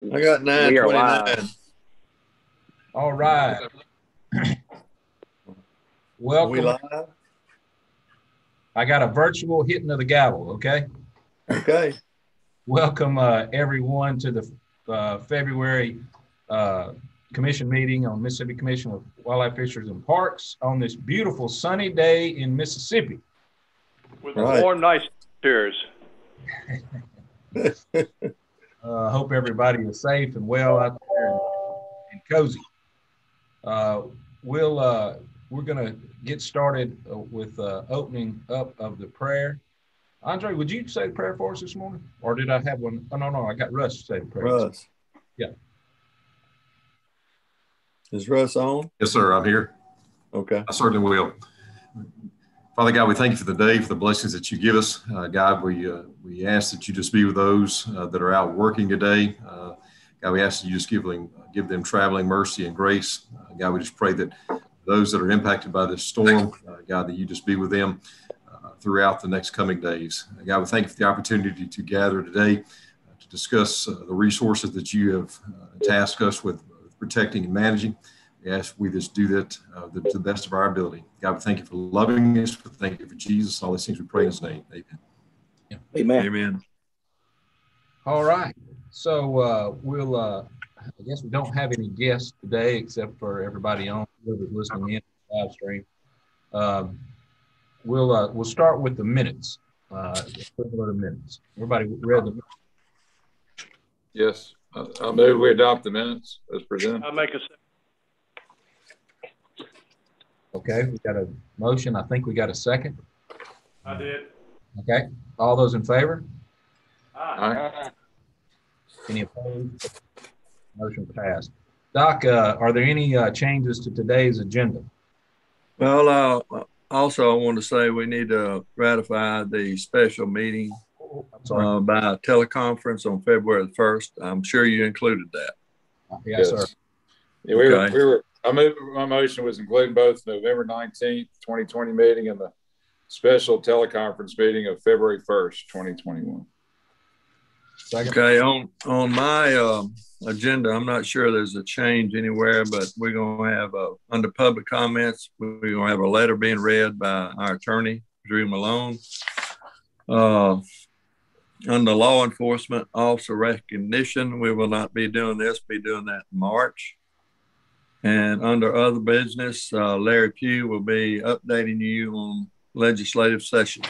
I got We are 929. live. All right. Welcome. We live? I got a virtual hitting of the gavel, okay? Okay. Welcome everyone to the February commission meeting on Mississippi Commission of Wildlife, Fisheries and Parks on this beautiful sunny day in Mississippi. With warm, nice chairs. Hope everybody is safe and well out there and cozy. We're going to get started with opening up of the prayer. Andre, would you say the prayer for us this morning? Or did I have one? Oh, no, I got Russ to say the prayer. Russ. Yeah. Is Russ on? Yes, sir. I'm here. Okay. I certainly will. Father God, we thank you for the day, for the blessings that you give us. God, we ask that you just be with those that are out working today. God, we ask that you just give them traveling mercy and grace. God, we just pray that those that are impacted by this storm, God, that you just be with them throughout the next coming days. God, we thank you for the opportunity to gather today to discuss the resources that you have tasked us with protecting and managing. We ask we just do that to the best of our ability. God, we thank you for loving us. We thank you for Jesus. All these things we pray in his name. Amen. Yeah. Amen. Amen. All right. So I guess we don't have any guests today except for everybody on whoever's listening in live stream. We'll start with the minutes. Minutes. Everybody read the minutes? Yes. I move we adopt the minutes as presented. I'll make a second. Okay, we got a motion. I think we got a second. I did. Okay, all those in favor? Aye. Any opposed? Motion passed. Doc, are there any changes to today's agenda? Well, also I want to say we need to ratify the special meeting by teleconference on February the 1st. I'm sure you included that. Yes, sir. Yeah, we were. My motion was including both November 19th, 2020 meeting and the special teleconference meeting of February 1st, 2021. Second. Okay, on my agenda, I'm not sure there's a change anywhere, but we're going to have under public comments, we're going to have a letter being read by our attorney, Drew Malone. Under law enforcement officer recognition, we will not be doing this, be doing that in March. And under other business, Larry Pugh will be updating you on legislative session,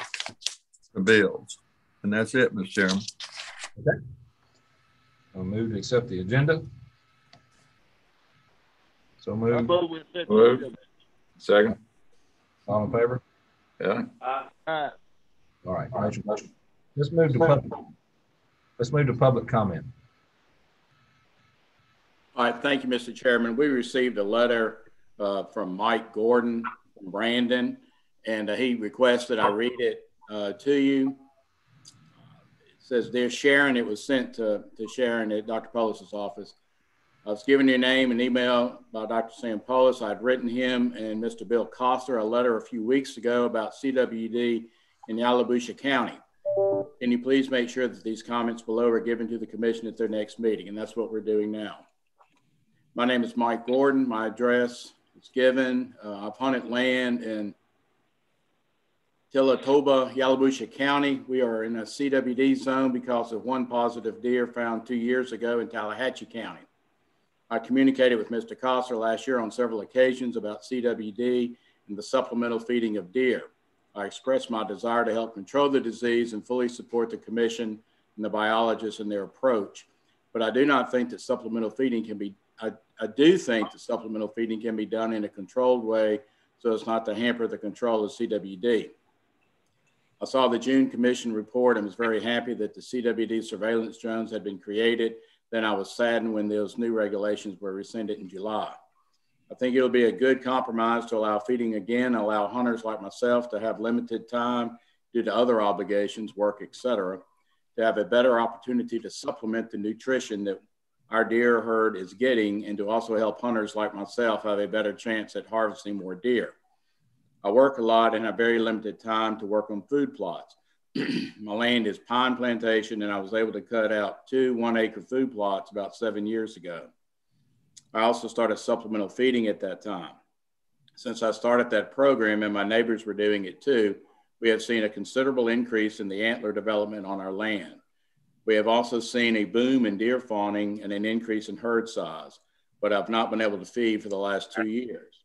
the bills. And that's it, Mr. Chairman. Okay. I'll move to accept the agenda. So move. Move. Second. All in favor? Yeah. All right. Motion. Let's move to public comment. All right, thank you, Mr. Chairman. We received a letter from Mike Gordon from Brandon, and he requested I read it to you. It says, "Dear Sharon," it was sent to Sharon at Dr. Polis's office. I was given your name and email by Dr. Sam Polis. I'd written him and Mr. Bill Coster a letter a few weeks ago about CWD in Yalobusha County. Can you please make sure that these comments below are given to the commission at their next meeting? And that's what we're doing now. My name is Mike Gordon. My address is given. I've hunted land in Tillatoba, Yalobusha County. We are in a CWD zone because of one positive deer found 2 years ago in Tallahatchie County. I communicated with Mr. Coster last year on several occasions about CWD and the supplemental feeding of deer. I expressed my desire to help control the disease and fully support the commission and the biologists in their approach. But I do not think that supplemental feeding can be I do think that supplemental feeding can be done in a controlled way so as not to hamper the control of CWD. I saw the June Commission report and was very happy that the CWD surveillance drones had been created. Then I was saddened when those new regulations were rescinded in July. I think it'll be a good compromise to allow feeding again, allow hunters like myself to have limited time due to other obligations, work, etc., to have a better opportunity to supplement the nutrition that our deer herd is getting, and to also help hunters like myself have a better chance at harvesting more deer. I work a lot and have very limited time to work on food plots. My land is pine plantation, and I was able to cut out 2 1-acre food plots about 7 years ago. I also started supplemental feeding at that time. Since I started that program and my neighbors were doing it too, we have seen a considerable increase in the antler development on our land. We have also seen a boom in deer fawning and an increase in herd size, but I've not been able to feed for the last 2 years.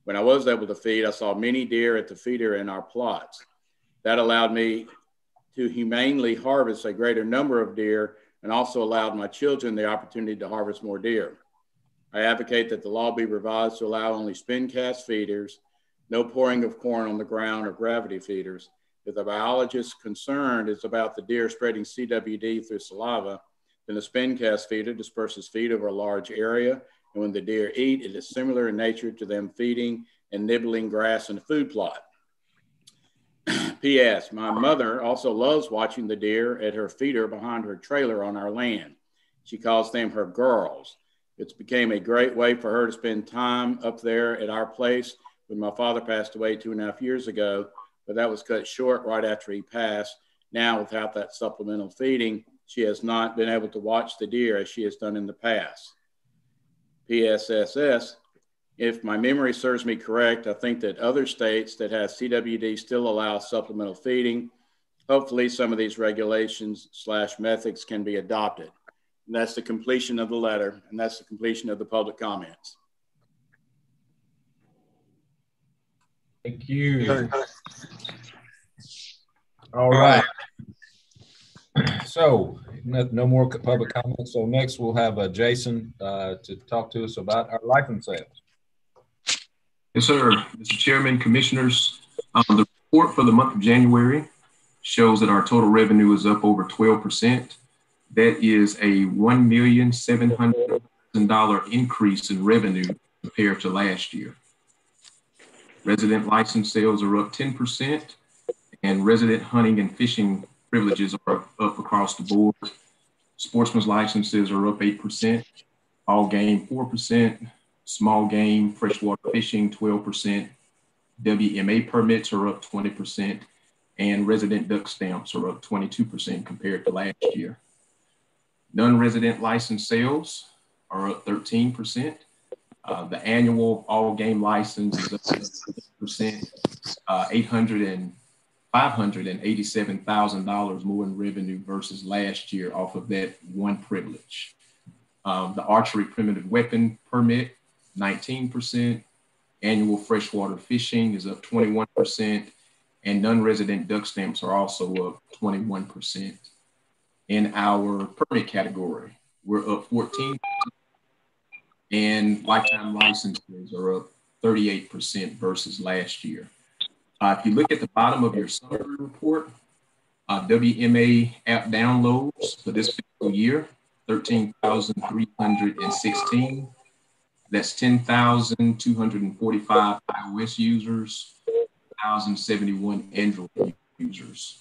When I was able to feed, I saw many deer at the feeder in our plots. That allowed me to humanely harvest a greater number of deer and also allowed my children the opportunity to harvest more deer. I advocate that the law be revised to allow only spin cast feeders, no pouring of corn on the ground or gravity feeders. If the biologist concerned is about the deer spreading CWD through saliva, then the spin cast feeder disperses feed over a large area. And when the deer eat, it is similar in nature to them feeding and nibbling grass in a food plot. P.S. My mother also loves watching the deer at her feeder behind her trailer on our land. She calls them her girls. It's became a great way for her to spend time up there at our place when my father passed away 2.5 years ago, but that was cut short right after he passed. Now, without that supplemental feeding, she has not been able to watch the deer as she has done in the past. PSSS, if my memory serves me correct, I think that other states that have CWD still allow supplemental feeding. Hopefully some of these regulations/methods can be adopted. And that's the completion of the letter, and that's the completion of the public comments. Thank you. All right. So no more public comments. So next we'll have Jason to talk to us about our license sales. Yes, sir. Mr. Chairman, Commissioners, the report for the month of January shows that our total revenue is up over 12%. That is a $1,700,000 increase in revenue compared to last year. Resident license sales are up 10%, and resident hunting and fishing privileges are up across the board. Sportsman's licenses are up 8%, all game 4%, small game, freshwater fishing 12%, WMA permits are up 20%, and resident duck stamps are up 22% compared to last year. Non-resident license sales are up 13%. The annual all game license is up 6%, $587,000 more in revenue versus last year off of that one privilege. The archery primitive weapon permit, 19%. Annual freshwater fishing is up 21%. And non-resident duck stamps are also up 21%. In our permit category, we're up 14%. And lifetime licenses are up 38% versus last year. If you look at the bottom of your summary report, WMA app downloads for this fiscal year, 13,316. That's 10,245 iOS users, 1,071 Android users.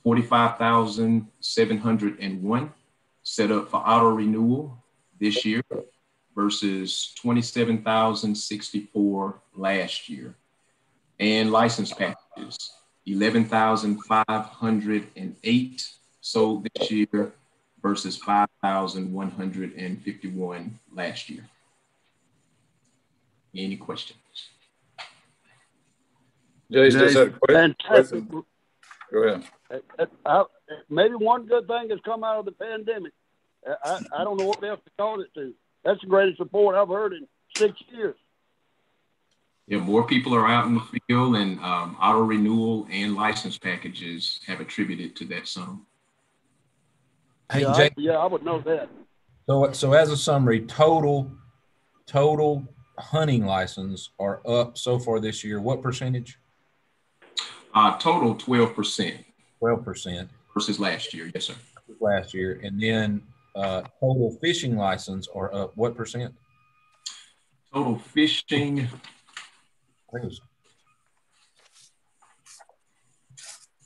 45,701 set up for auto renewal this year versus 27,064 last year. And license packages, 11,508 sold this year versus 5,151 last year. Any questions? Jason, just had a question. Go ahead. Maybe one good thing has come out of the pandemic. I don't know what else to call it to. That's the greatest support I've heard in 6 years. Yeah, more people are out in the field, and auto renewal and license packages have attributed to that sum. Hey, yeah, I would know that. So as a summary, total hunting license are up so far this year. What percentage? Total 12%. 12% versus last year. Yes, sir. Last year, and then total fishing license are up what percent? Total fishing.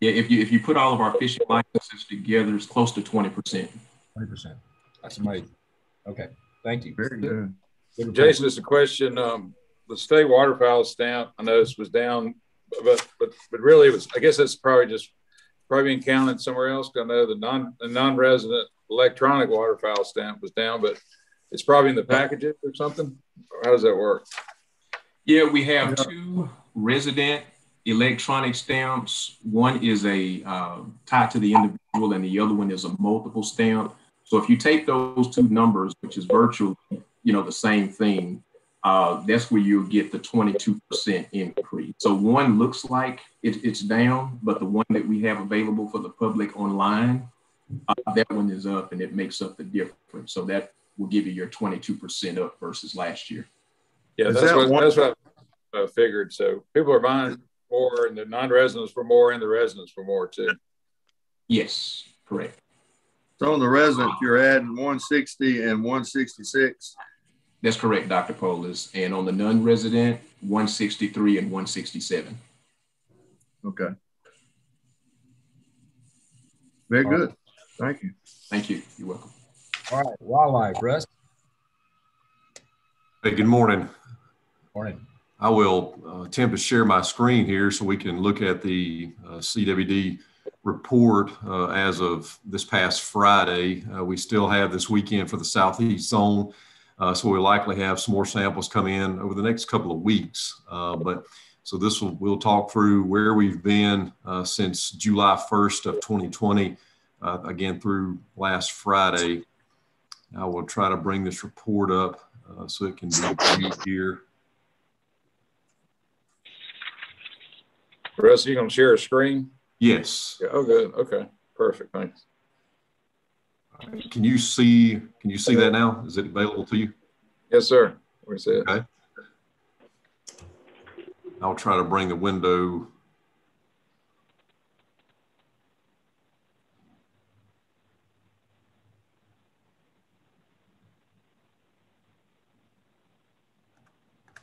Yeah, if you put all of our fishing licenses together, it's close to 20%. 20%. That's amazing. Okay, thank you. Very good. Jason, it's a question. The state waterfowl stamp, I know this was down, but really it was. I guess it's probably just probably being counted somewhere else. I know the non-resident electronic waterfowl stamp was down, but it's probably in the packages or something. Or how does that work? Yeah, we have two resident electronic stamps. One is a tied to the individual, and the other one is a multiple stamp. So if you take those two numbers, which is virtually, the same thing, that's where you'll get the 22% increase. So one looks like it's down, but the one that we have available for the public online, that one is up, and it makes up the difference. So that will give you your 22% up versus last year. Yeah, that's what I figured. So people are buying more, and the non-residents for more, and the residents for more too. Yes, correct. So on the resident, you're adding 160 and 166. That's correct, Dr. Polis. And on the non-resident, 163 and 167. Okay. Very good. Thank you. Thank you. You're welcome. All right, wildlife, Russ. Hey, good morning. Morning. I will attempt to share my screen here so we can look at the CWD report as of this past Friday. We still have this weekend for the Southeast zone, so we'll likely have some more samples come in over the next couple of weeks. So we'll talk through where we've been since July 1st of 2020, again through last Friday. I will try to bring this report up so it can be viewed here. Russ, you gonna share a screen? Yes. Yeah, oh, good. Okay, perfect. Thanks. Can you see that now? Is it available to you? Yes, sir. We see it. Okay. I'll try to bring the window.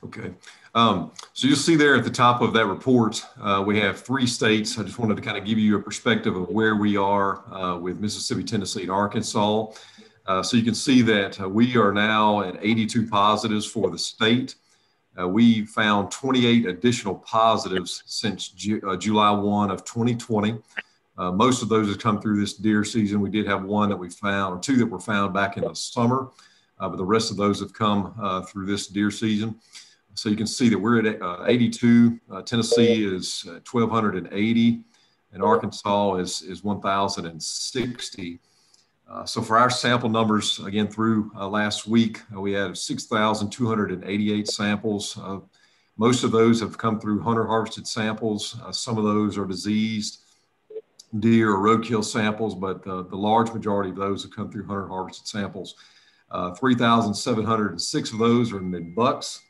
Okay. So you'll see there at the top of that report, we have 3 states. I just wanted to kind of give you a perspective of where we are with Mississippi, Tennessee, and Arkansas. So you can see that we are now at 82 positives for the state. We found 28 additional positives since July 1 of 2020. Most of those have come through this deer season. We did have one that we found, or 2 that were found back in the summer, but the rest of those have come through this deer season. So you can see that we're at 82. Tennessee is 1,280, and Arkansas is 1,060. So for our sample numbers, again, through last week, we had 6,288 samples. Most of those have come through hunter harvested samples. Some of those are diseased deer or roadkill samples, but the large majority of those have come through hunter harvested samples. 3,706 of those are mid bucks.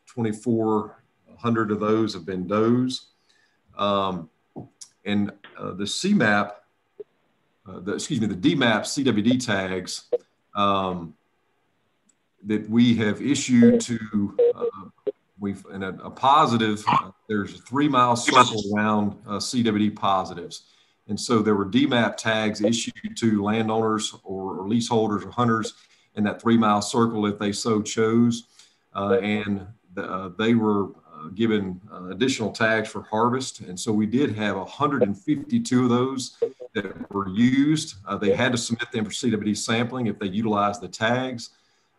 2,400 of those have been does. And the CMAP, the DMAP CWD tags that we have issued to, in a positive, there's a 3-mile circle around CWD positives. And so there were DMAP tags issued to landowners or leaseholders or hunters in that 3-mile circle if they so chose. They were given additional tags for harvest. And so we did have 152 of those that were used. They had to submit them for CWD sampling if they utilized the tags.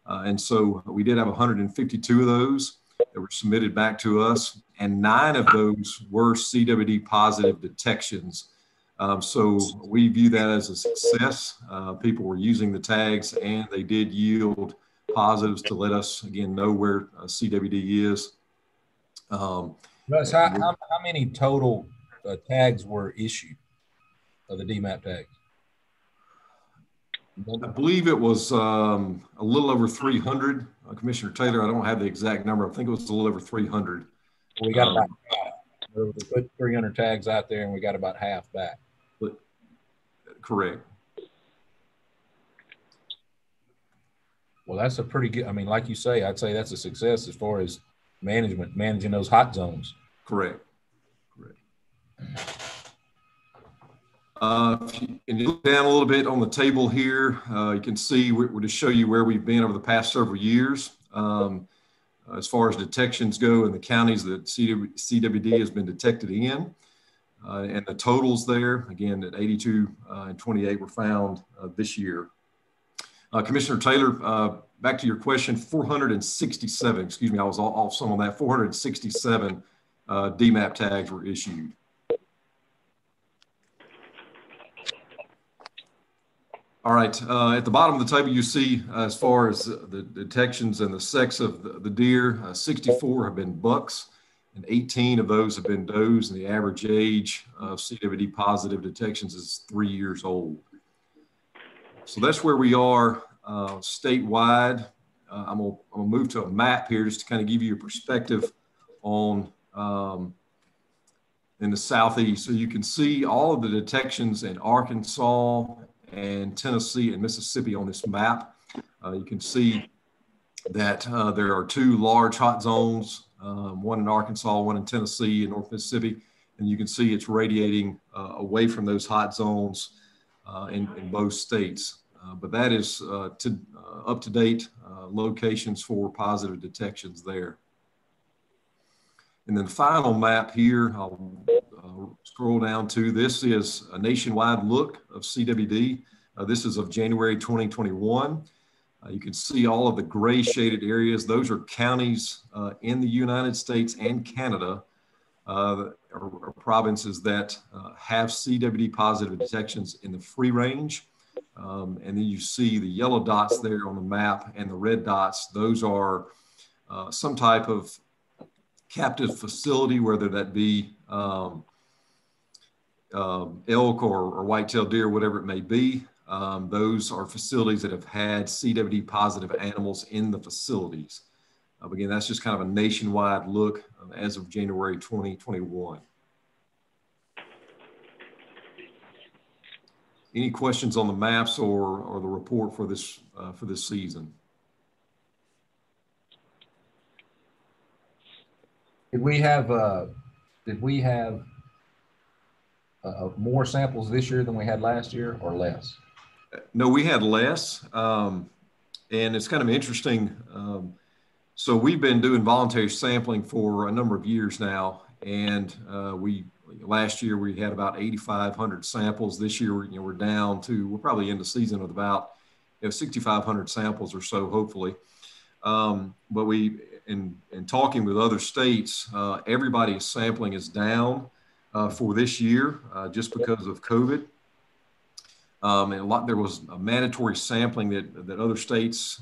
And so we did have 152 of those that were submitted back to us. And 9 of those were CWD positive detections. So we view that as a success. People were using the tags and they did yield positives to let us, again, know where CWD is. Russ, how many total tags were issued of the DMAP tags? I believe it was a little over 300. Commissioner Taylor, I don't have the exact number. I think it was a little over 300. We got about half. We put 300 tags out there and we got about half back. Correct. Well, that's a pretty good, I mean, like you say, I'd say that's a success as far as managing those hot zones. Correct. And you look down a little bit on the table here, you can see we're to show you where we've been over the past several years. As far as detections go in the counties that CWD has been detected in. and the totals there, again, at 82 and 28 were found this year. Commissioner Taylor, back to your question, 467, excuse me, I was off some on that, 467 DMAP tags were issued. All right, at the bottom of the table, you see as far as the detections and the sex of the deer, 64 have been bucks, and 18 of those have been does, and the average age of CWD positive detections is 3 years old. So that's where we are statewide. I'm gonna move to a map here just to kind of give you a perspective on in the Southeast. So you can see all of the detections in Arkansas and Tennessee and Mississippi on this map. You can see that there are 2 large hot zones, one in Arkansas, one in Tennessee and North Mississippi. And you can see it's radiating away from those hot zones in both states. But that is up to date locations for positive detections there. And then the final map here, I'll scroll down to, this is a nationwide look of CWD. This is of January 2021. You can see all of the gray shaded areas. Those are counties in the United States and Canada, or provinces that have CWD positive detections in the free range. And then you see the yellow dots there on the map and the red dots. Those are some type of captive facility, whether that be elk or white-tailed deer, whatever it may be. Those are facilities that have had CWD positive animals in the facilities. Again, that's just kind of a nationwide look as of January 2021. Any questions on the maps or the report for this season? Did we have more samples this year than we had last year, or less? No, we had less, and it's kind of interesting. So we've been doing voluntary sampling for a number of years now, and last year we had about 8,500 samples. This year, we're down to, we're probably in the season with about 6,500 samples or so, hopefully. But in talking with other states, everybody's sampling is down for this year just because of COVID. And there was a mandatory sampling that other states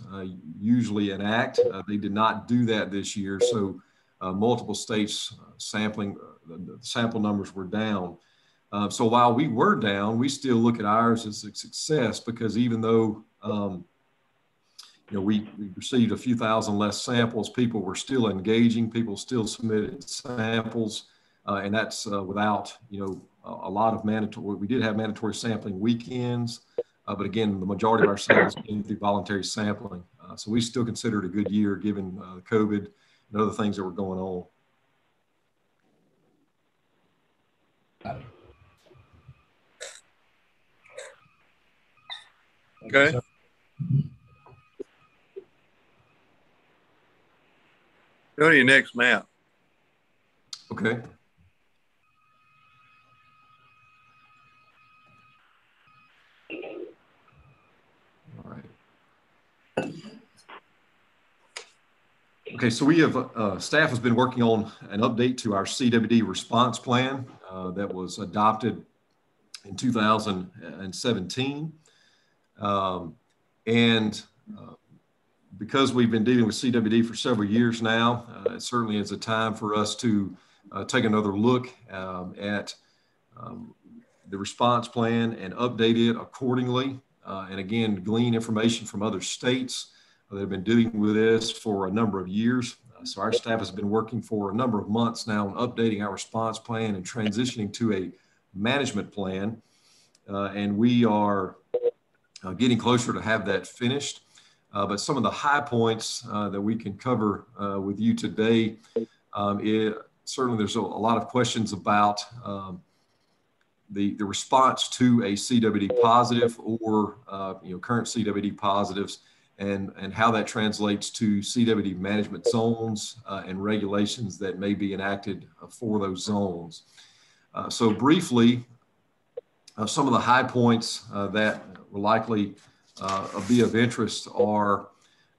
usually enact. They did not do that this year, so multiple states sampling, the sample numbers were down. So while we were down, we still look at ours as a success, because even though we received a few thousand less samples, people were still engaging, people still submitted samples, and that's without a lot of mandatory. We did have mandatory sampling weekends, but again, the majority of our samples came through voluntary sampling. So we still consider it a good year given COVID and other things that were going on. Okay. Go to your next map. Okay. All right. Okay, so we have, staff has been working on an update to our CWD response plan that was adopted in 2017. Because we've been dealing with CWD for several years now, it certainly is a time for us to take another look at the response plan and update it accordingly. And again, glean information from other states that have been dealing with this for a number of years. So our staff has been working for a number of months now on updating our response plan and transitioning to a management plan. And we are getting closer to have that finished. But some of the high points that we can cover with you today, certainly there's a lot of questions about the response to a CWD positive or current CWD positives, and how that translates to CWD management zones and regulations that may be enacted for those zones. So briefly, some of the high points that will likely be of interest are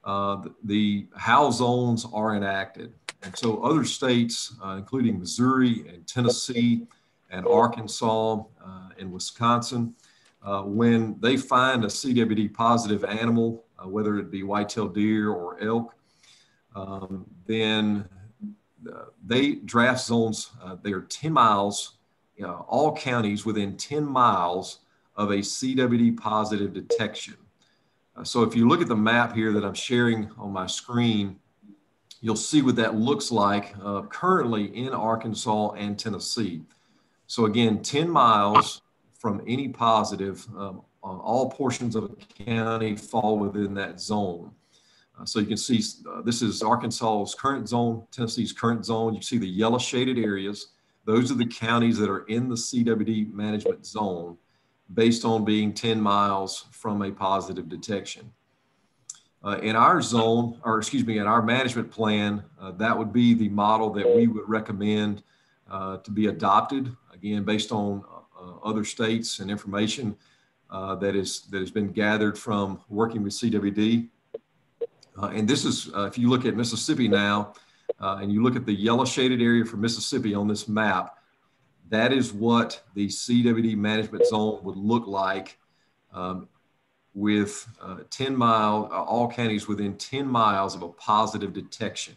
how zones are enacted. And so other states, including Missouri and Tennessee and Arkansas and Wisconsin, when they find a CWD positive animal, whether it be white-tailed deer or elk, then they draft zones. They are 10 miles, all counties within 10 miles of a CWD positive detection. So if you look at the map here that I'm sharing on my screen, you'll see what that looks like currently in Arkansas and Tennessee. So again, 10 miles from any positive, all portions of a county fall within that zone. So you can see this is Arkansas's current zone, Tennessee's current zone. You see the yellow shaded areas. Those are the counties that are in the CWD management zone based on being 10 miles from a positive detection. In our zone, or excuse me, in our management plan, that would be the model that we would recommend to be adopted, again, based on other states and information that has been gathered from working with CWD. And this is, if you look at Mississippi now, and you look at the yellow shaded area for Mississippi on this map, that is what the CWD management zone would look like with 10 mile, all counties within 10 miles of a positive detection.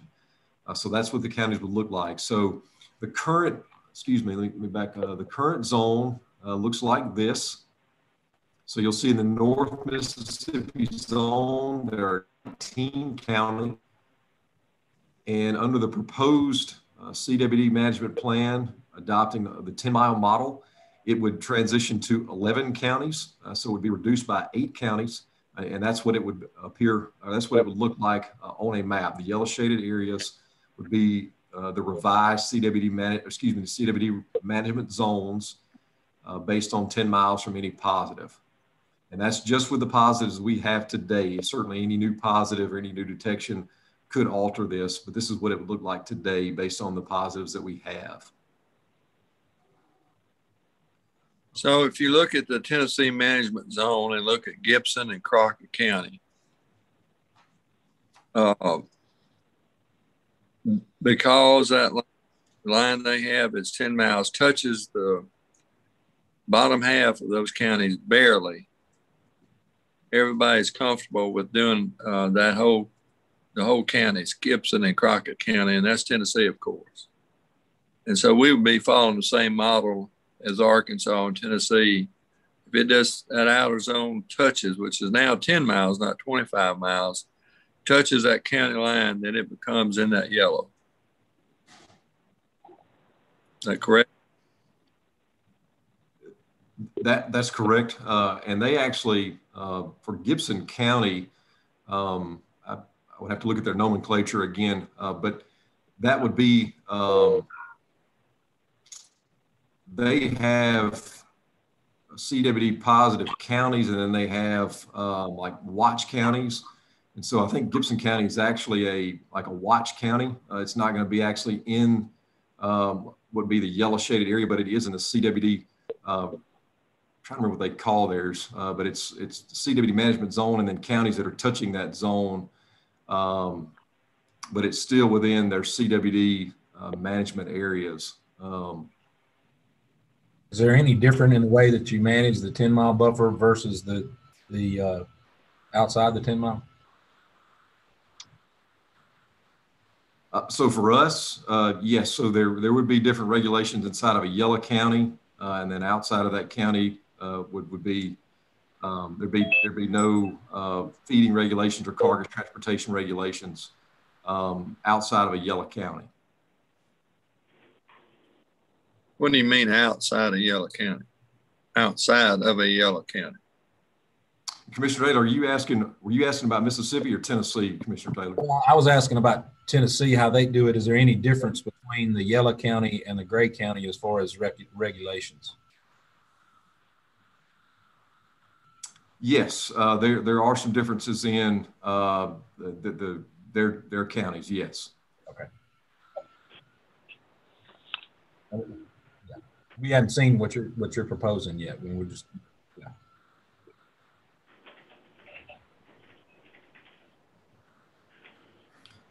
So that's what the counties would look like. So the current, excuse me, let me back, the current zone looks like this. So you'll see in the North Mississippi zone, there are 18 counties. And under the proposed CWD management plan, adopting the 10-mile model, it would transition to 11 counties. So it would be reduced by 8 counties. And that's what it would appear, that's what it would look like on a map. The yellow shaded areas would be the revised CWD, the CWD management zones based on 10 miles from any positive. And that's just with the positives we have today. Certainly any new positive or any new detection could alter this, but this is what it would look like today based on the positives that we have. So if you look at the Tennessee management zone and look at Gibson and Crockett County, because that line they have is 10 miles, touches the bottom half of those counties barely, everybody's comfortable with doing the whole counties, Gibson and Crockett County, and that's Tennessee, of course. And so we would be following the same model as Arkansas and Tennessee. If it does, that outer zone touches, which is now 10 miles, not 25 miles, touches that county line, then it becomes in that yellow. Is that correct? That's correct. And they actually, for Gibson County, I would have to look at their nomenclature again, but that would be, they have CWD positive counties, and then they have like watch counties. And so I think Gibson County is actually like a watch county. It's not going to be actually in what would be the yellow shaded area, but it is in the CWD. I'm trying to remember what they call theirs, but it's the CWD management zone, and then counties that are touching that zone, but it's still within their CWD management areas. Is there any different in the way that you manage the 10-mile buffer versus the outside the 10 mile? So for us, yes. So there would be different regulations inside of a yellow county, and then outside of that county would be there'd be no feeding regulations or cargo transportation regulations outside of a yellow county. What do you mean outside of yellow county? Outside of a yellow county? Commissioner Taylor, were you asking about Mississippi or Tennessee, Commissioner Taylor? Well, I was asking about Tennessee, how they do it. Is there any difference between the yellow county and the gray county as far as regulations? Yes, there are some differences in their counties. Yes. Okay. we hadn't seen what you're proposing yet. We're just, yeah.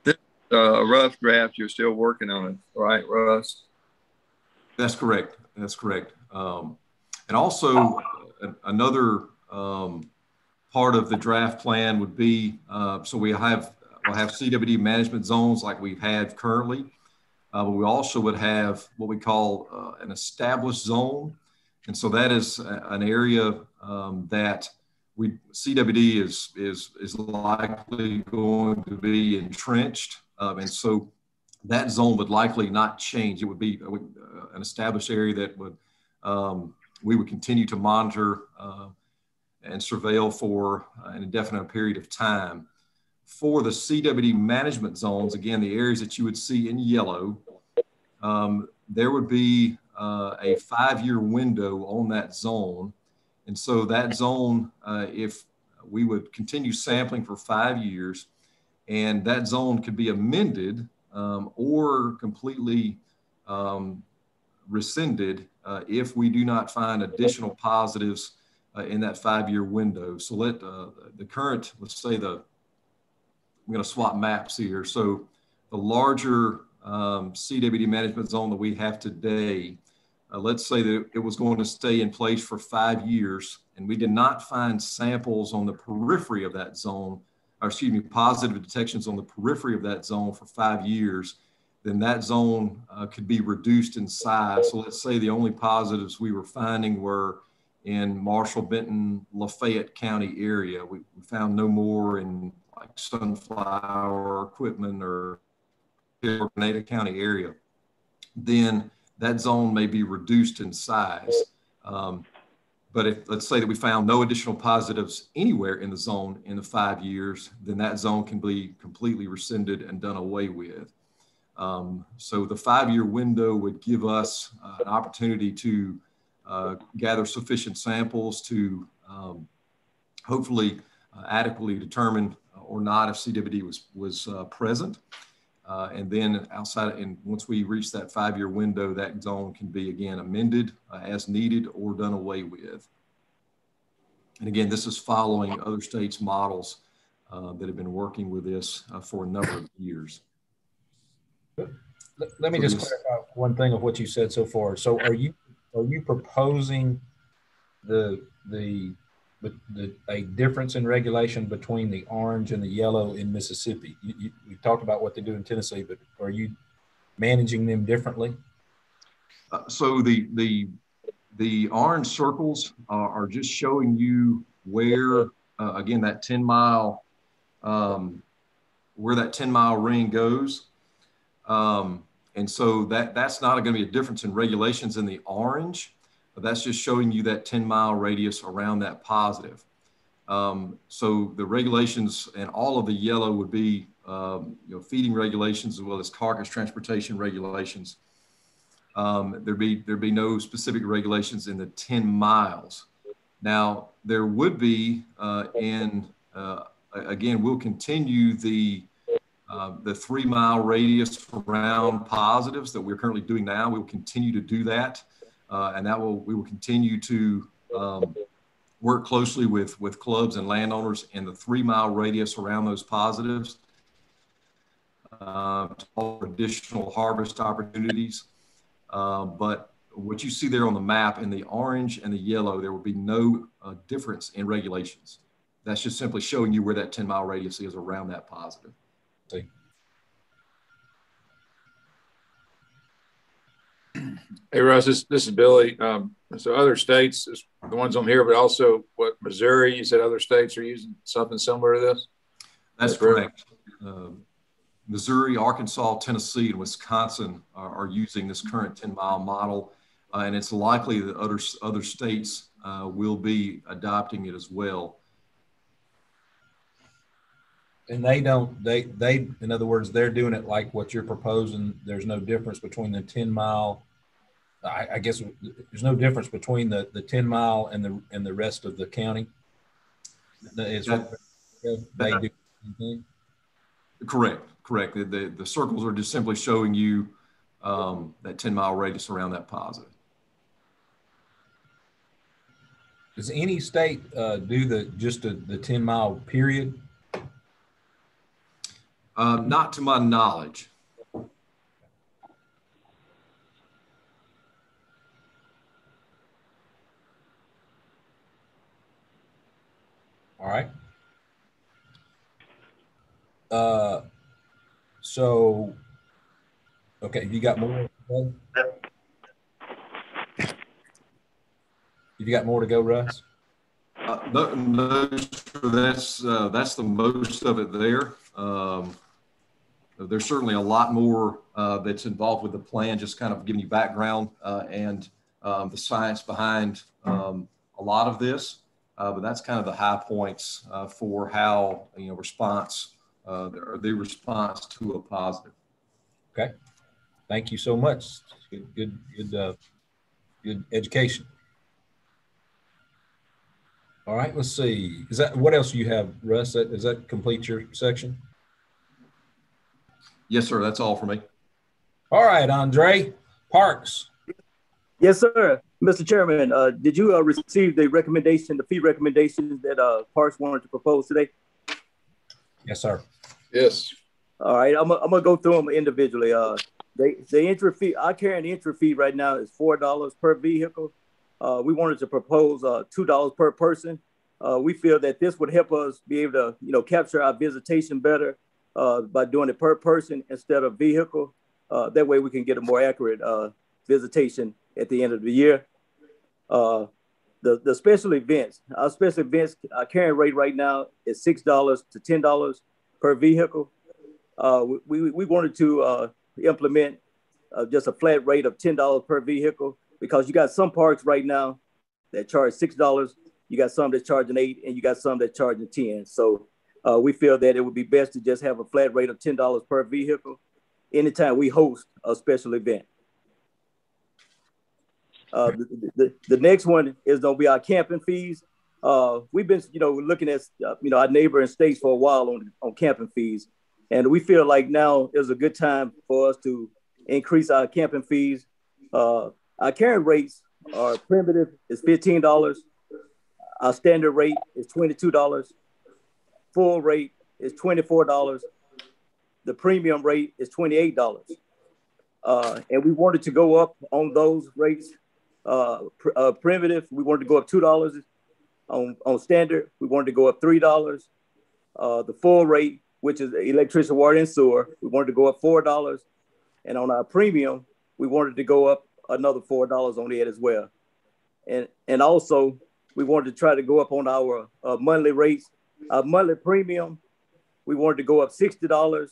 This rough draft, you're still working on it, right, Russ? That's correct. That's correct. And also another part of the draft plan would be, so we'll have CWD management zones like we've had currently, but we also would have what we call an established zone. And so that is an area that CWD is likely going to be entrenched. And so that zone would likely not change. It would be an established area that would we would continue to monitor and surveil for an indefinite period of time. For the CWD management zones, again, the areas that you would see in yellow, there would be a 5-year window on that zone. And so that zone, if we would continue sampling for 5 years, and that zone could be amended or completely rescinded if we do not find additional positives in that 5-year window. So the current, let's say I'm going to swap maps here. So the larger CWD management zone that we have today, let's say that it was going to stay in place for 5 years, and we did not find samples on the periphery of that zone, or excuse me, positive detections on the periphery of that zone for 5 years, then that zone could be reduced in size. So let's say the only positives we were finding were in Marshall, Benton, Lafayette County area. We found no more in like Sunflower, Quitman, or Grenada County area. Then that zone may be reduced in size. But if, let's say that we found no additional positives anywhere in the zone in the 5 years, then that zone can be completely rescinded and done away with. So the 5-year window would give us an opportunity to gather sufficient samples to hopefully adequately determine or not if CWD was present. And then once we reach that 5-year window, that zone can be again amended as needed or done away with. And again, this is following other states' models that have been working with this for a number of years. Let me just clarify one thing of what you said so far. So are you proposing a difference in regulation between the orange and the yellow in Mississippi? We talked about what they do in Tennessee, but are you managing them differently? So the orange circles are just showing you where, again, that 10-mile, where that 10-mile ring goes. And so that's not going to be a difference in regulations in the orange, but that's just showing you that 10-mile radius around that positive. So the regulations and all of the yellow would be feeding regulations as well as carcass transportation regulations. There'd be no specific regulations in the 10 miles. Now there would be, again, we'll continue the 3-mile radius around positives that we're currently doing now. We will continue to do that, and we will continue to work closely with clubs and landowners in the 3-mile radius around those positives to offer additional harvest opportunities. But what you see there on the map in the orange and the yellow, there will be no difference in regulations. That's just simply showing you where that 10-mile radius is around that positive. Hey, Russ, this is Billy. So other states, the ones on here, but also what Missouri, you said other states are using something similar to this? That's correct. Missouri, Arkansas, Tennessee, and Wisconsin are using this current 10-mile model. And it's likely that other states will be adopting it as well. And in other words, they're doing it like what you're proposing. There's no difference between the 10-mile. I guess there's no difference between the 10-mile and the rest of the county. They do. Correct. The circles are just simply showing you that 10-mile radius around that positive. Does any state do just the 10-mile period? Not to my knowledge. All right. So, okay, you got more? You got more to go, Russ? No, that's the most of it there. There's certainly a lot more that's involved with the plan, just kind of giving you background and the science behind a lot of this. But that's kind of the high points for how, response, the response to a positive. Okay. Thank you so much. Good education. All right, let's see. What else do you have, Russ? Does that complete your section? Yes, sir. That's all for me. All right, Andre, Parks. Yes, sir. Mr. Chairman, did you receive the fee recommendations that Parks wanted to propose today? Yes, sir. Yes. All right, I'm gonna go through them individually. The entry fee, our carrying entry fee right now is $4 per vehicle. We wanted to propose $2 per person. We feel that this would help us be able to, capture our visitation better by doing it per person instead of vehicle. That way we can get a more accurate visitation at the end of the year. The special events, our carrying rate right now is $6 to $10 per vehicle. We wanted to implement just a flat rate of $10 per vehicle, because you got some parks right now that charge $6, you got some that's charging $8, and you got some that's charging $10. So we feel that it would be best to just have a flat rate of $10 per vehicle anytime we host a special event. The next one is going to be our camping fees. We've been, looking at, our neighboring states for a while on camping fees. And we feel like now is a good time for us to increase our camping fees. Our carrying rates are primitive is $15. Our standard rate is $22. Full rate is $24. The premium rate is $28. And we wanted to go up on those rates. Primitive, we wanted to go up $2. On standard, we wanted to go up $3. The full rate, which is electricity, water, and sewer, we wanted to go up $4. And on our premium, we wanted to go up another $4 on it as well. And also, we wanted to try to go up on our monthly rates. Our monthly premium, we wanted to go up $60.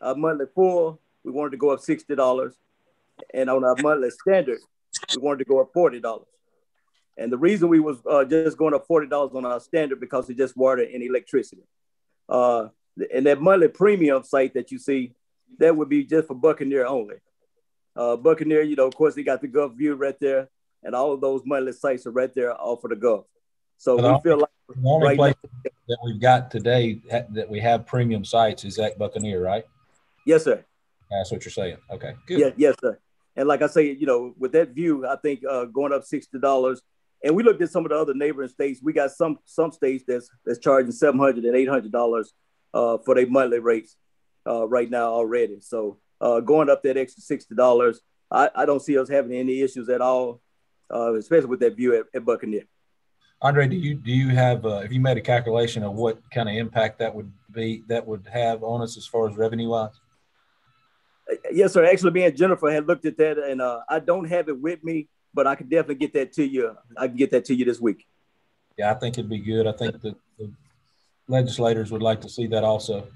Our monthly full, we wanted to go up $60. And on our monthly standard, we wanted to go up $40. And the reason we was just going up $40 on our standard because it's just water and electricity. And that monthly premium site that you see, that would be just for Buccaneer only. Buccaneer, of course, they got the Gulf View right there, and all of those monthly sites are right there off of the Gulf. So we feel like the only place that we've got today that we have premium sites is at Buccaneer, right? Yes, sir. That's what you're saying. Okay, good. Yes, sir. And like I say, with that view, I think going up $60. And we looked at some of the other neighboring states. We got some states that's charging $700 and $800 for their monthly rates right now already. So going up that extra $60, I don't see us having any issues at all, especially with that view at Buccaneer. Andre, do you have you made a calculation of what kind of impact that would have on us as far as revenue wise? Yes, sir. Actually, me and Jennifer had looked at that, and I don't have it with me, but I can definitely get that to you. I can get that to you this week. Yeah, I think it'd be good. I think the legislators would like to see that also.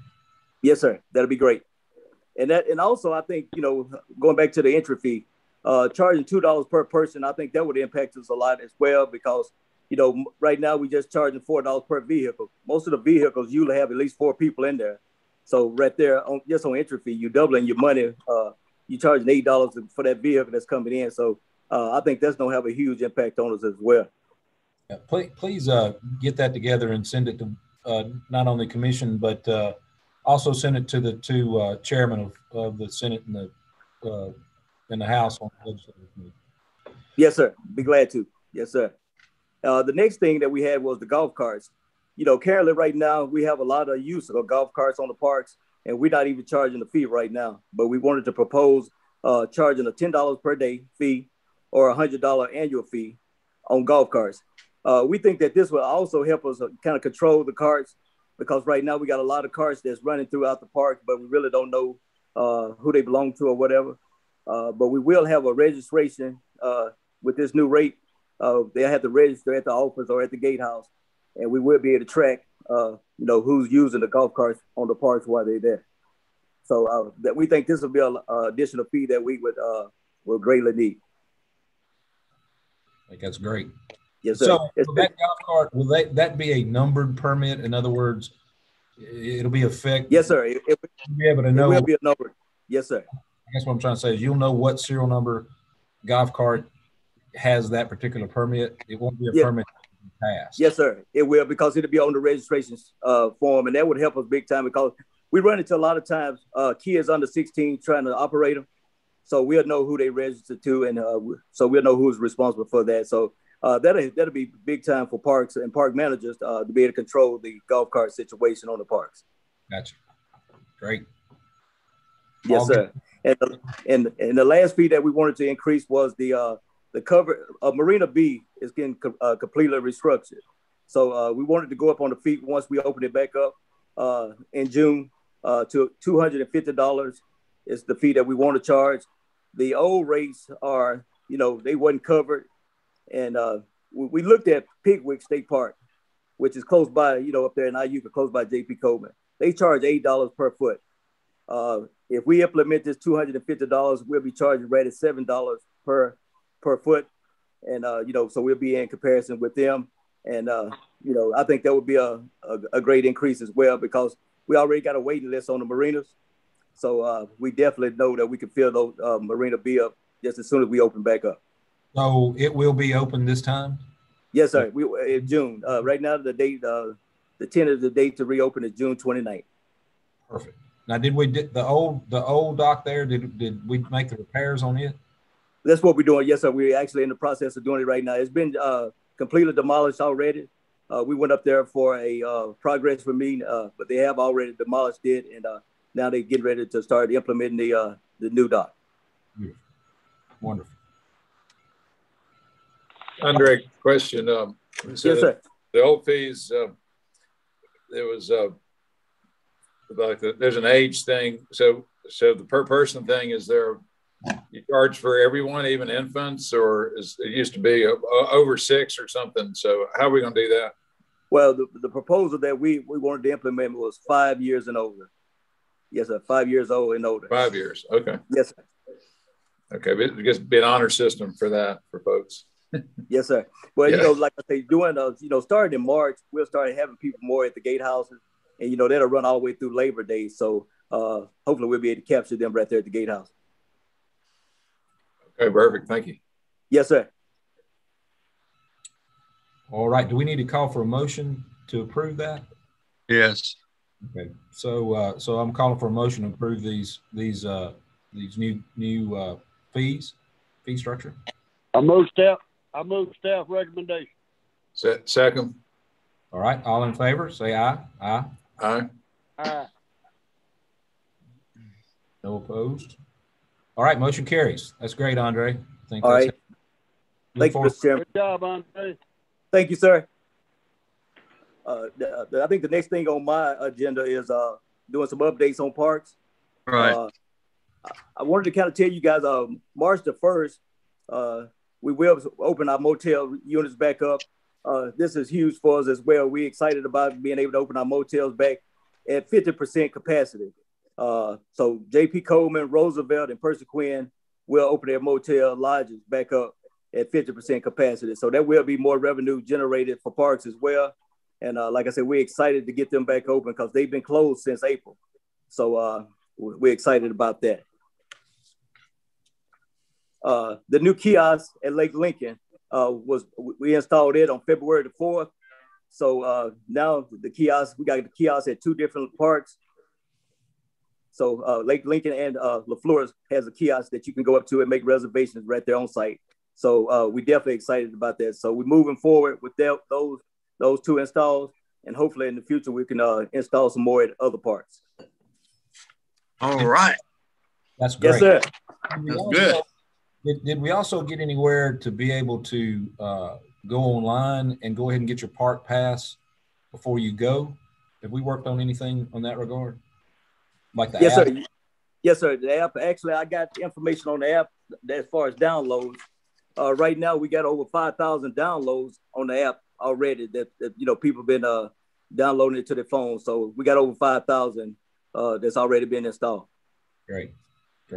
Yes, sir. That'll be great. And also, I think, going back to the entry fee, charging $2 per person, I think that would impact us a lot as well, because, right now we just charging $4 per vehicle. Most of the vehicles usually have at least 4 people in there. So right there, just on entry fee, you're doubling your money. You're charging $8 for that vehicle that's coming in. So I think that's going to have a huge impact on us as well. Yeah, please get that together and send it to not only commission, but also send it to the 2 chairmen of the Senate and the House on the legislative committee. Yes, sir. Be glad to. Yes, sir. The next thing that we had was the golf carts. Currently right now, we have a lot of use of golf carts on the parks, and we're not even charging the fee right now. But we wanted to propose charging a $10 per day fee or a $100 annual fee on golf carts. We think that this will also help us kind of control the carts, because right now we got a lot of carts that's running throughout the park, but we really don't know who they belong to or whatever. But we will have a registration with this new rate. They'll have to register at the office or at the gatehouse, and we will be able to track, who's using the golf carts on the parks while they're there. So that we think this will be an additional fee that we would greatly need. I think that's great. Yes, sir. So that golf cart, will that be a numbered permit? In other words, it'll be effective. Yes, sir. You'll be able to know. It will be a number. Yes, sir. I guess what I'm trying to say is you'll know what serial number golf cart has that particular permit. It won't be a permit passed. Yes, sir. It will, because it'll be on the registration form, and that would help us big time, because we run into a lot of times kids under 16 trying to operate them. So we'll know who they registered to, and so we'll know who's responsible for that. So that'll be big time for parks and park managers to be able to control the golf cart situation on the parks. Gotcha. Great. Yes, sir. And the last fee that we wanted to increase was the cover of Marina B is getting completely restructured. So we wanted to go up on the fee once we open it back up in June to $250 is the fee that we want to charge. The old rates are, they wasn't covered. And we looked at Pigwick State Park, which is close by, up there in IU, close by JP Coleman. They charge $8 per foot. If we implement this $250, we'll be charging right at $7 per foot. And, so we'll be in comparison with them. And, I think that would be a great increase as well, because we already got a waiting list on the marinas. So we definitely know that we can fill those Marina B up just as soon as we open back up. So it will be open this time? Yes, sir. We in June. Right now, the date, the tentative date to reopen is June 29th. Perfect. Now, did the old dock there? Did we make the repairs on it? That's what we're doing. Yes, sir. We're actually in the process of doing it right now. It's been completely demolished already. We went up there for a progress meeting, but they have already demolished it, and now they're getting ready to start implementing the new dock. Beautiful. Wonderful. Andre, question. Yes, sir. The old fees, there was there's an age thing. So the per person thing, is there, you charge for everyone, even infants, or it used to be over 6 or something? So how are we going to do that? Well, the proposal that we wanted to implement was 5 years and older. Yes, sir. 5 years old and older. 5 years. Okay. Yes, sir. Okay. But it just be an honor system for that for folks. Yes, sir. Well, like I say, doing starting in March, we'll start having people more at the gatehouses, and that'll run all the way through Labor Day. So hopefully we'll be able to capture them right there at the gatehouse. Okay, perfect. Thank you. Yes, sir. All right. Do we need to call for a motion to approve that? Yes. Okay. So I'm calling for a motion to approve these new fee structure. I move staff recommendation. Second. All right. All in favor, say aye. Aye. Aye. Aye. No opposed. All right. Motion carries. That's great, Andre. All right. Thank you, Mr. Chairman. Good job, Andre. Thank you, sir. I think the next thing on my agenda is doing some updates on parks. Right. I wanted to kind of tell you guys, March the 1st, we will open our motel units back up. This is huge for us as well. We're excited about being able to open our motels back at 50% capacity. So JP Coleman, Roosevelt, and Percy Quinn will open their motel lodges back up at 50% capacity. So that will be more revenue generated for parks as well. And like I said, we're excited to get them back open because they've been closed since April. So we're excited about that. The new kiosk at Lake Lincoln we installed it on February the 4th. So now the kiosk, we got the kiosk at 2 different parks. So Lake Lincoln and LaFleur has a kiosk that you can go up to and make reservations right there on site. So we definitely excited about that. So we're moving forward with those 2 installs, and hopefully in the future we can install some more at other parks. All right. That's great. Yes, sir. That's good. Did we also get anywhere to be able to go online and go ahead and get your park pass before you go? Have we worked on anything on that regard? Like the yes, app? Sir. Yes, sir. The app, actually, I got information on the app as far as downloads. Right now, we got over 5,000 downloads on the app already that people have been downloading it to their phone. So we got over 5,000 that's already been installed. Great.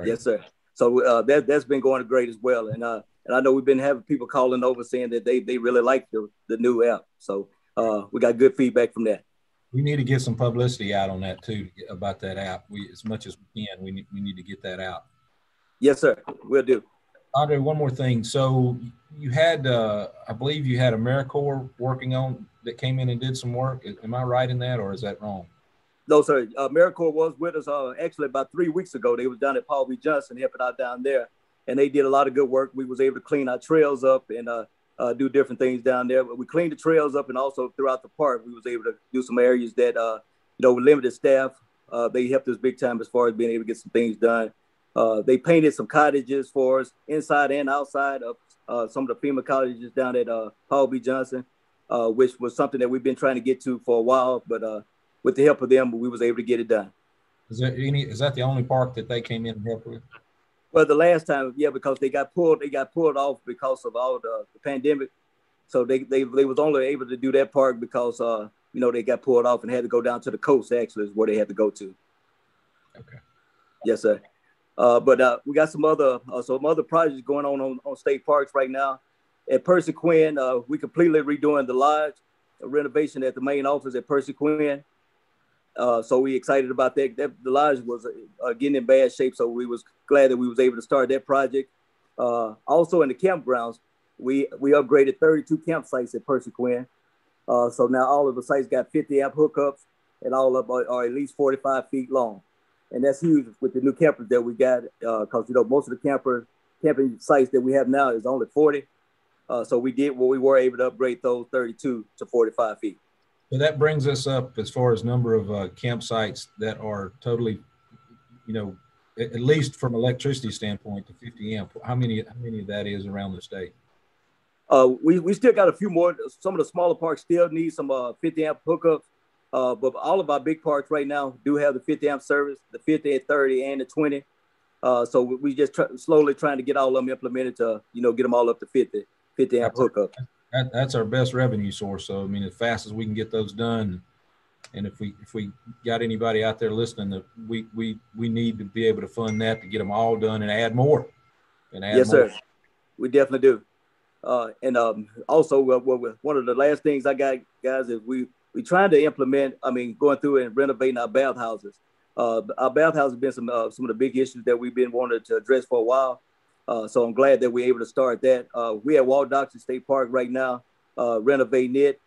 Yes, sir. So that's been going great as well. And I know we've been having people calling over saying that they really like the new app. So we got good feedback from that. We need to get some publicity out on that too, about that app. As much as we can, we need to get that out. Yes, sir. We'll do. Andre, one more thing. So you had, I believe you had AmeriCorps working on that came in and did some work. Am I right in that, or is that wrong? No, sir. AmeriCorps was with us actually about 3 weeks ago. They was down at Paul B. Johnson helping out down there, and they did a lot of good work. We was able to clean our trails up and do different things down there. But we cleaned the trails up, and also throughout the park, we was able to do some areas that with limited staff. They helped us big time as far as being able to get some things done. They painted some cottages for us inside and outside of some of the FEMA cottages down at Paul B. Johnson, which was something that we've been trying to get to for a while, but with the help of them, we was able to get it done. Is that the only park that they came in and helped with? Well, the last time, yeah, because they got pulled off because of all the pandemic. So they was only able to do that park because they got pulled off and had to go down to the coast. Actually, is where they had to go to. Okay. Yes, sir. But we got some other projects going on state parks right now. At Percy Quinn, we completely redoing the lodge, a renovation at the main office at Percy Quinn. So we excited about that. The lodge was getting in bad shape, so we was glad that we was able to start that project. Also in the campgrounds, we upgraded 32 campsites at Percy Quinn. So now all of the sites got 50 amp hookups, and all of them are at least 45 feet long. And that's huge with the new campers that we got, because most of the camping sites that we have now is only 40. So we were able to upgrade those 32 to 45 feet. So that brings us up as far as number of campsites that are totally, at least from electricity standpoint, to 50 amp. How many of that is around the state? We still got a few more. Some of the smaller parks still need some 50 amp hookups. But all of our big parks right now do have the 50 amp service, the 50, 30, and the 20. So we just slowly trying to get all of them implemented to, get them all up to 50 amp hookup. That's our best revenue source. So, I mean, as fast as we can get those done, and if we got anybody out there listening, that we need to be able to fund that to get them all done and add more. Yes, sir. We definitely do. And also, one of the last things I got, guys, is we trying to implement, going through and renovating our bathhouses. Our bathhouse has been some of the big issues that we've been wanting to address for a while. So I'm glad that we're able to start that. We at Walt Doxey State Park right now, renovating it.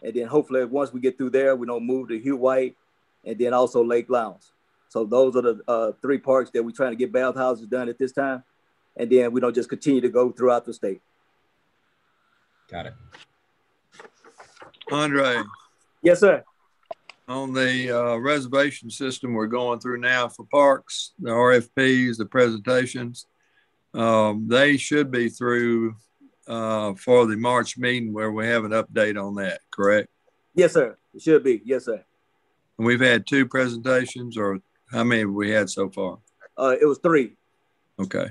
And then hopefully once we get through there, we don't move to Hugh White and then also Lake Lounge. So those are the 3 parks that we're trying to get bathhouses done at this time. And then we don't just continue to go throughout the state. Got it. Andre. Yes, sir. On the reservation system we're going through now for parks, the RFPs, the presentations, they should be through for the March meeting where we have an update on that, correct? Yes, sir. It should be. Yes, sir. And we've had 2 presentations, or how many have we had so far? It was 3. Okay.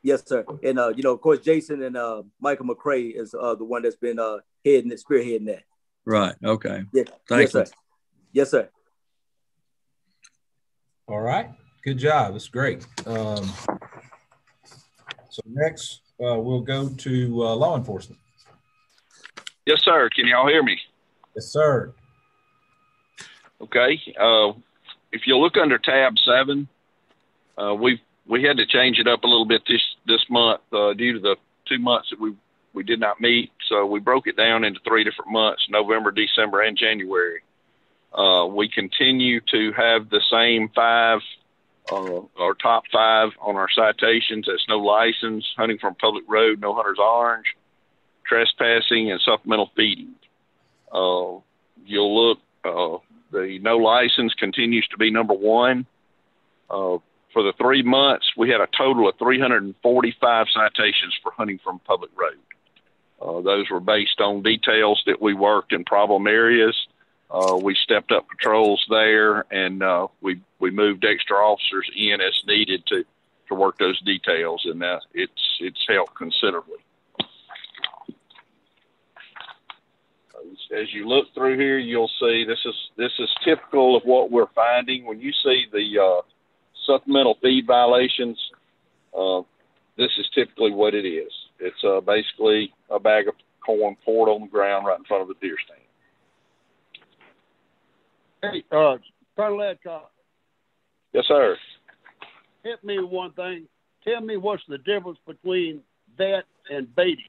Yes, sir. And, of course, Jason and Michael McCray is the one that's been spearheading that. Right. Okay. Yeah. Thank you. Sir. Yes, sir. All right. Good job. That's great. So next, we'll go to law enforcement. Yes, sir. Can y'all hear me? Yes, sir. Okay. If you look under tab 7, we had to change it up a little bit this month due to the 2 months that we did not meet. So we broke it down into 3 different months: November, December, and January. We continue to have the same 5 Our top 5 on our citations, that's no license, hunting from public road, no hunter's orange, trespassing, and supplemental feeding. You'll look, the no license continues to be number 1. For the 3 months, we had a total of 345 citations for hunting from public road. Those were based on details that we worked in problem areas. We stepped up patrols there, and we moved extra officers in as needed to work those details, and it's helped considerably. As you look through here, you'll see this is typical of what we're finding. When you see the supplemental feed violations, this is typically what it is. It's basically a bag of corn poured on the ground right in front of the deer stand. Hey, Colonel Adcock. Yes, sir. Help me with one thing. Tell me what's the difference between that and baiting.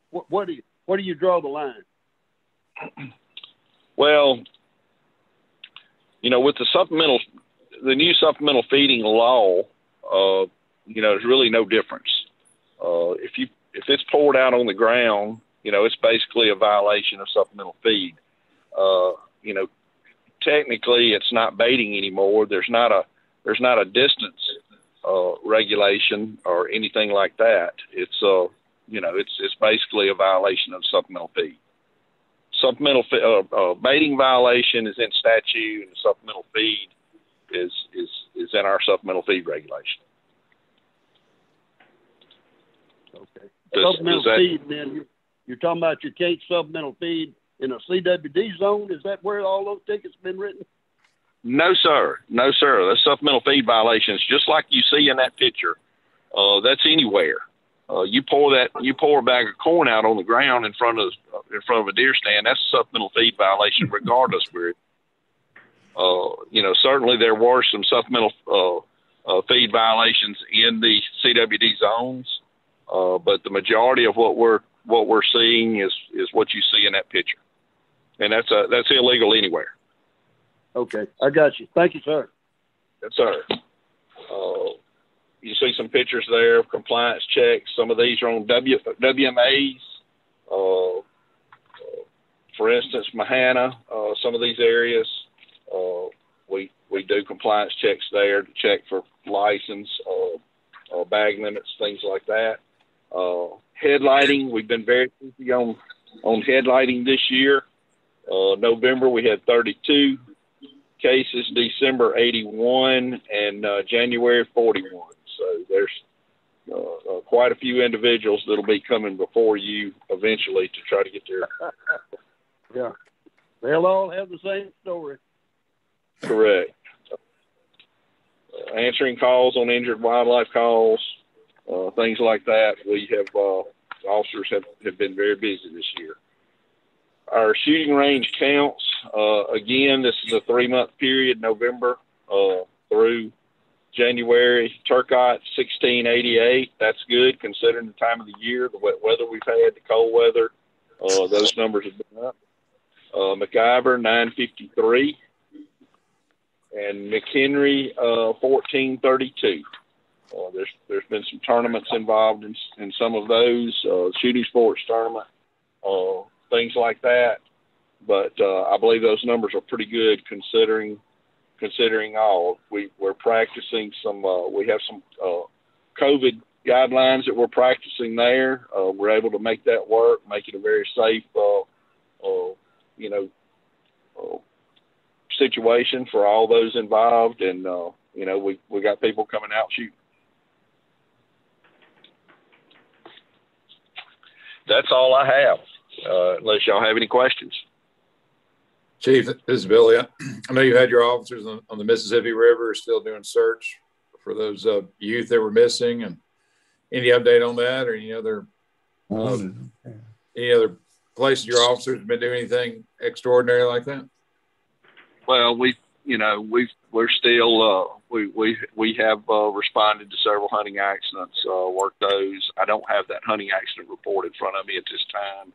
Where do you draw the line? Well, with the new supplemental feeding law, there's really no difference. If it's poured out on the ground, it's basically a violation of supplemental feed. Technically, it's not baiting anymore. There's not a distance regulation or anything like that. It's basically a violation of supplemental feed. Supplemental baiting violation is in statute, and supplemental feed is in our supplemental feed regulation. Okay. Supplemental feed, then you're talking about you can't supplemental feed in a CWD zone? Is that where all those tickets have been written? No, sir. No, sir. That's supplemental feed violations, just like you see in that picture. That's anywhere. You pour a bag of corn out on the ground in front of a deer stand. That's a supplemental feed violation, regardless where. Certainly there were some supplemental feed violations in the CWD zones, but the majority of what we're seeing is what you see in that picture, and that's illegal anywhere. Okay, I got you. Thank you, sir. Yes, sir. You see some pictures there of compliance checks. Some of these are on WMAs. For instance, Mahana, some of these areas, we do compliance checks there to check for license, bag limits, things like that. Headlighting, we've been very busy on headlighting this year. November, we had 32 cases, December 81, and January 41. So there's quite a few individuals that'll be coming before you eventually to try to get their. Yeah, they'll all have the same story. Correct. Answering calls on injured wildlife calls, things like that. We have officers have been very busy this year. Our shooting range counts, again, this is a 3-month period, November through January. Turcotte, 1688. That's good considering the time of the year, the wet weather we've had, the cold weather. Those numbers have been up. McIver, 953. And McHenry, 1432. There's been some tournaments involved in some of those, shooting sports tournament, things like that. But I believe those numbers are pretty good considering all. We're practicing some. We have some COVID guidelines that we're practicing there. We're able to make that work, make it a very safe, situation for all those involved, and we got people coming out shooting. That's all I have, unless y'all have any questions. Chief, this is Billy. I know you had your officers on the Mississippi River still doing search for those youth that were missing, and any update on that, or any other places your officers have been doing anything extraordinary like that? Well, we're still we have responded to several hunting accidents, worked those. I don't have that hunting accident report in front of me at this time.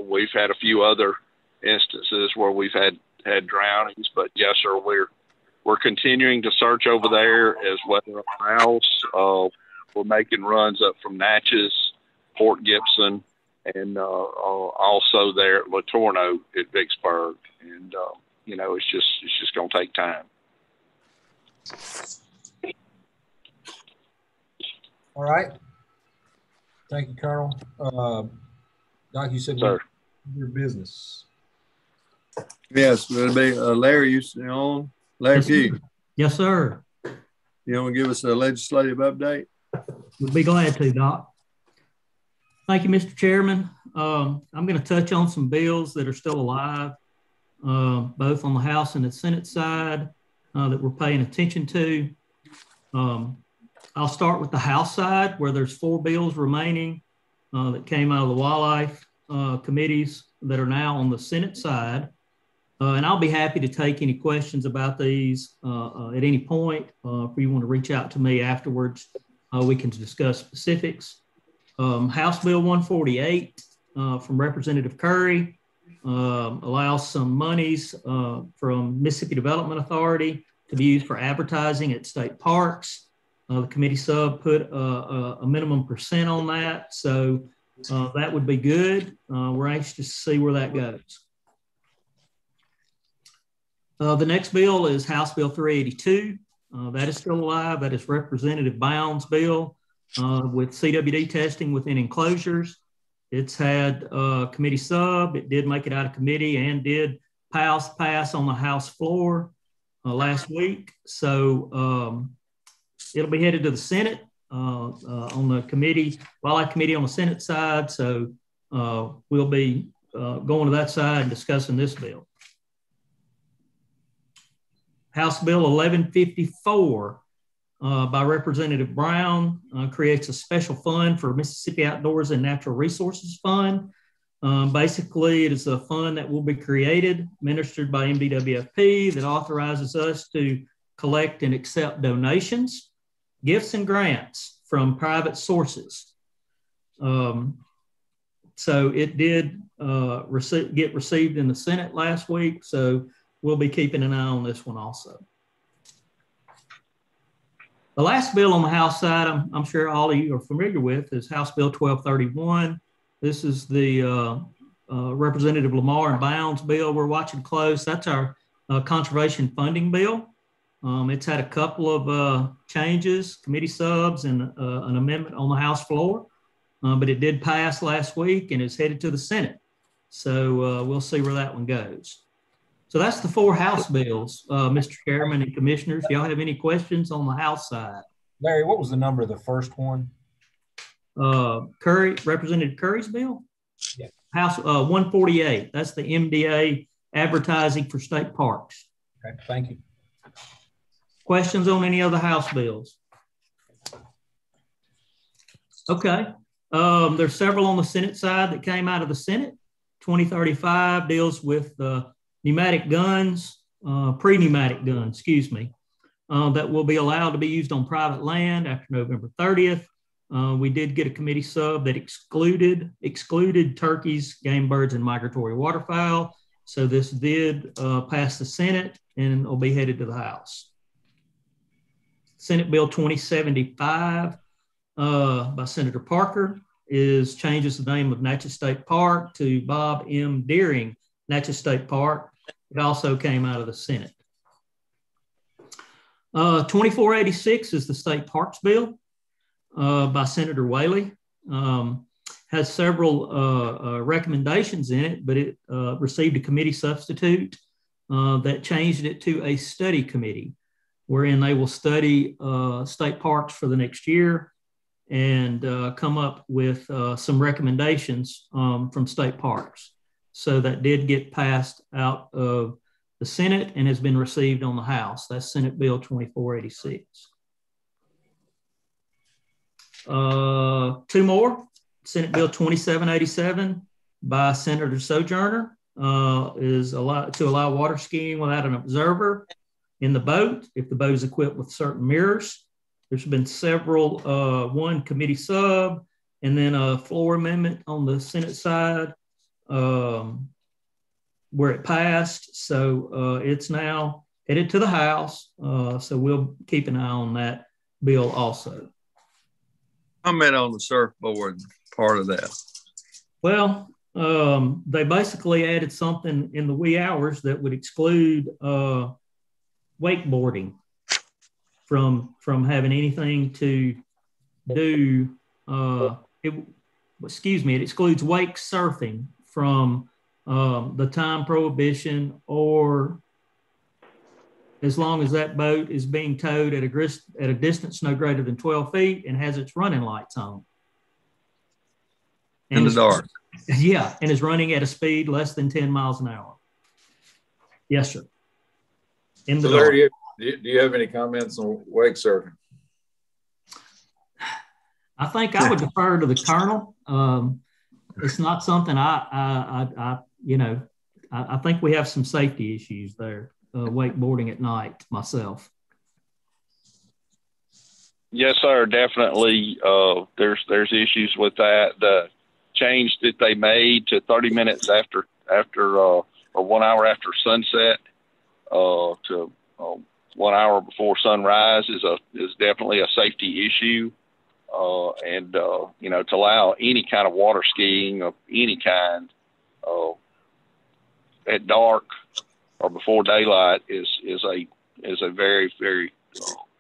We've had a few other instances where we've had drownings, but yes, sir, we're continuing to search over there as well as we're making runs up from Natchez, Port Gibson, and also there at Latorno at Vicksburg. And you know, it's just going to take time. All right. Thank you, Colonel. Like you said, Sir. Your business. Yes, it'll be Larry. You still on? Larry Pugh. Yes, sir. You want to give us a legislative update? We'd be glad to, Doc. Thank you, Mr. Chairman. I'm going to touch on some bills that are still alive, both on the House and the Senate side that we're paying attention to. I'll start with the House side, where there's 4 bills remaining that came out of the wildlife committees that are now on the Senate side. And I'll be happy to take any questions about these at any point. If you want to reach out to me afterwards, we can discuss specifics. House Bill 148 from Representative Curry allows some monies from Mississippi Development Authority to be used for advertising at state parks. The committee sub put a minimum % on that, so that would be good. We're anxious to see where that goes. The next bill is House Bill 382. That is still alive. That is Representative Bounds' bill with CWD testing within enclosures. It's had committee sub. It did make it out of committee and did pass on the House floor last week. So it'll be headed to the Senate on the committee, wildlife committee on the Senate side. So we'll be going to that side and discussing this bill. House Bill 1154 by Representative Brown creates a special fund for Mississippi Outdoors and Natural Resources Fund. Basically, it is a fund that will be created, administered by MDWFP, that authorizes us to collect and accept donations, gifts, and grants from private sources. So it did get received in the Senate last week. So we'll be keeping an eye on this one also. The last bill on the House side, I'm sure all of you are familiar with, is House Bill 1231. This is the Representative Lamar and Bounds bill we're watching close. That's our conservation funding bill. It's had a couple of changes, committee subs, and an amendment on the House floor, but it did pass last week and is headed to the Senate. So we'll see where that one goes. So that's the 4 House bills, Mr. Chairman and Commissioners. Y'all have any questions on the House side? Larry, what was the number of the first one? Representative Curry's bill? Yeah. House 148. That's the MDA advertising for state parks. Okay, thank you. Questions on any other House bills? Okay. There's several on the Senate side that came out of the Senate. 2035 deals with pneumatic guns, pre-pneumatic guns, excuse me, that will be allowed to be used on private land after November 30th. We did get a committee sub that excluded turkeys, game birds, and migratory waterfowl. So this did pass the Senate and will be headed to the House. Senate Bill 2075 by Senator Parker changes the name of Natchez State Park to Bob M. Deering Natchez State Park. It also came out of the Senate. 2486 is the State Parks Bill by Senator Whaley. Has several recommendations in it, but it received a committee substitute that changed it to a study committee, wherein they will study state parks for the next year and come up with some recommendations from state parks. So that did get passed out of the Senate and has been received on the House. That's Senate Bill 2486. 2 more. Senate Bill 2787 by Senator Sojourner is to allow water skiing without an observer in the boat if the boat is equipped with certain mirrors. There's been several, one committee sub and then a floor amendment on the Senate side where it passed. So it's now headed to the House. So we'll keep an eye on that bill also. Comment on the surfboard part of that. Well, they basically added something in the wee hours that would exclude wakeboarding from having anything to do. It excludes wake surfing from the time prohibition, or as long as that boat is being towed at a distance no greater than 12 feet and has its running lights on. In the dark. Yeah, and is running at a speed less than 10 miles an hour. Yes, sir. In the dark. Larry, do you have any comments on wake surfing? I think I would defer to the Colonel. It's not something I think we have some safety issues there, wakeboarding at night myself. Yes, sir. Definitely. There's issues with that. The change that they made to 30 minutes after or 1 hour after sunset to 1 hour before sunrise is definitely a safety issue. To allow any kind of water skiing of any kind at dark or before daylight is a very, very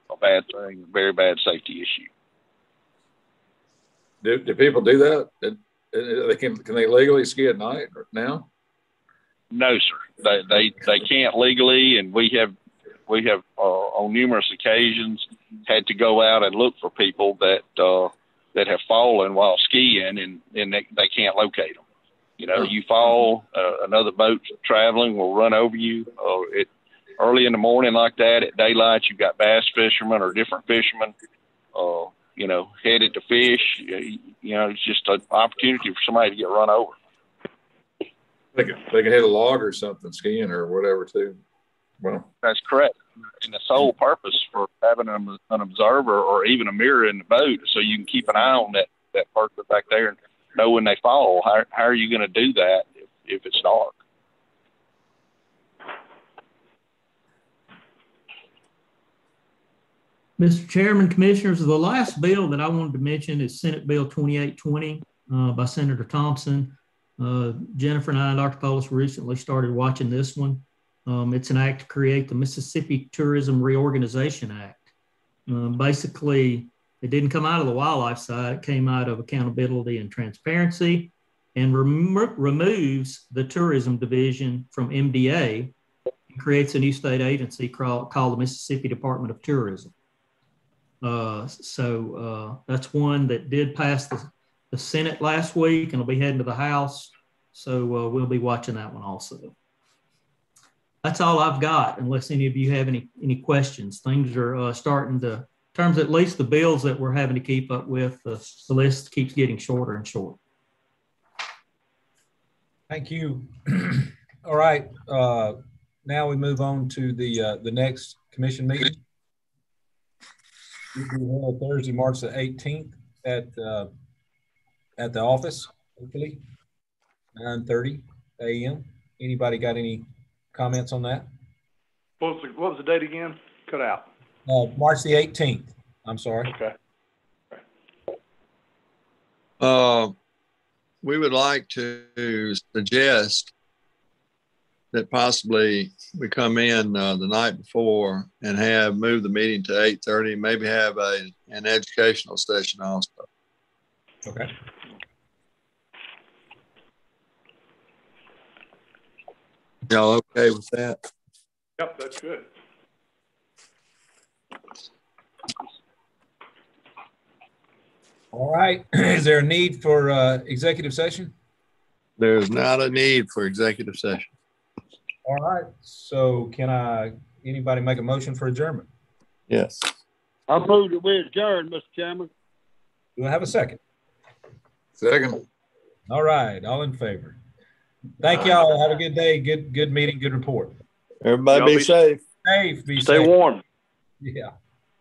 a bad thing, very bad safety issue. Do people do that? Can they legally ski at night now? No, sir. They can't legally, and we have on numerous occasions had to go out and look for people that have fallen while skiing, and they can't locate them. You fall, another boat traveling will run over you. Early in the morning like that, at daylight, you've got bass fishermen or different fishermen, headed to fish. It's just an opportunity for somebody to get run over. They can hit a log or something skiing or whatever too. Well, that's correct. And the sole purpose for having an observer or even a mirror in the boat, so you can keep an eye on that person back there and know when they fall. How are you going to do that if it's dark? Mr. Chairman, Commissioners, the last bill that I wanted to mention is Senate Bill 2820 by Senator Thompson. Jennifer and I and Dr. Polis recently started watching this one. It's an act to create the Mississippi Tourism Reorganization Act. Basically, it didn't come out of the wildlife side. It came out of accountability and transparency, and removes the tourism division from MDA and creates a new state agency called the Mississippi Department of Tourism. So that's one that did pass the Senate last week and will be heading to the House. So we'll be watching that one also. That's all I've got, unless any of you have any questions. Things are starting to, in terms of at least the bills that we're having to keep up with, the list keeps getting shorter and shorter. Thank you. All right. Now we move on to the next commission meeting. This will be held Thursday, March the 18th at the office, hopefully, 9:30 a.m. Anybody got any comments on that? What was the date again? Cut out. March the 18th. I'm sorry. Okay. We would like to suggest that possibly we come in the night before and move the meeting to 8:30, maybe have an educational session also. Okay. Y'all okay with that? Yep, that's good. All right. Is there a need for executive session? There's not a need for executive session. All right. So can anybody make a motion for adjournment? Yes. I move that we adjourn, Mr. Chairman. Do I have a second? Second. All right. All in favor. Thank y'all. Have a good day. Good meeting. Good report. Everybody be safe. Safe. Be Stay safe. warm. Yeah.